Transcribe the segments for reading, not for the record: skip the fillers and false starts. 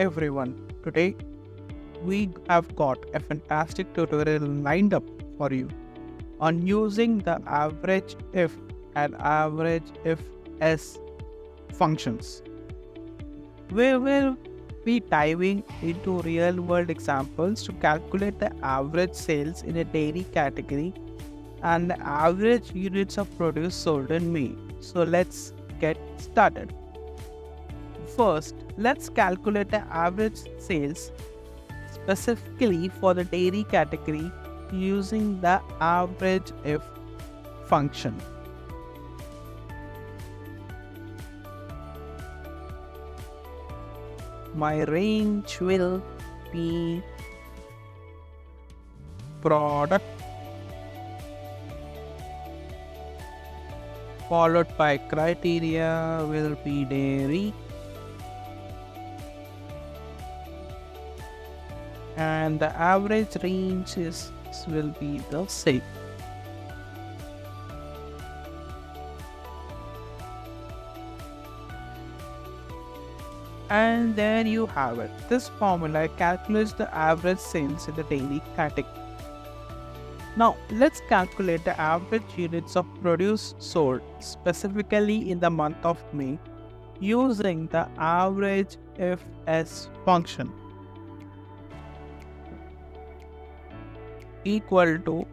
everyone. Today we have got a fantastic tutorial lined up for you on using the average if and average if s functions. We will be diving into real world examples to calculate the average sales in a dairy category and the average units of produce sold in May. So let's get started. First, let's calculate the average sales specifically for the dairy category using the average if function. My range will be product followed by criteria will be dairy and the average range will be the same. And there you have it. This formula calculates the average sales in the dairy category. Now let's calculate the average units of produce sold specifically in the month of May using the average if s function equal to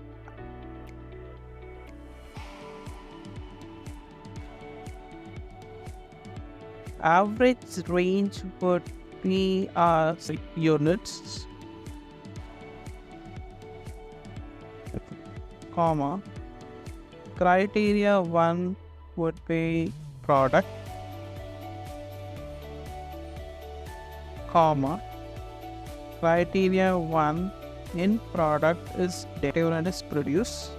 average range would be units comma criteria 1 would be product comma criteria 1 in product is derivative and is produce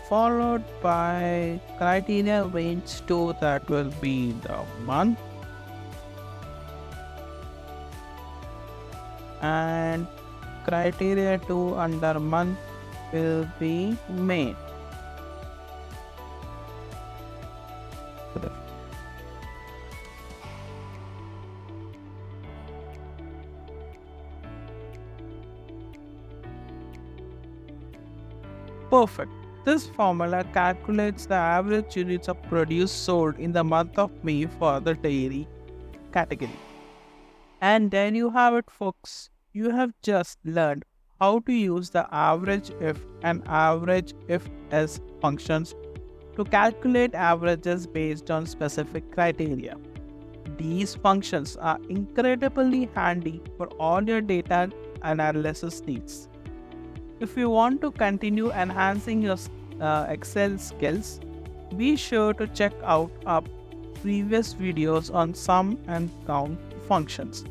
followed by criteria range 2 that will be the month and criteria 2 under month will be May. Perfect. This formula calculates the average units of produce sold in the month of May for the dairy category. And there you have it, folks. You have just learned how to use the average if and average if s functions to calculate averages based on specific criteria. These functions are incredibly handy for all your data analysis needs. If you want to continue enhancing your Excel skills, be sure to check out our previous videos on sum and count functions.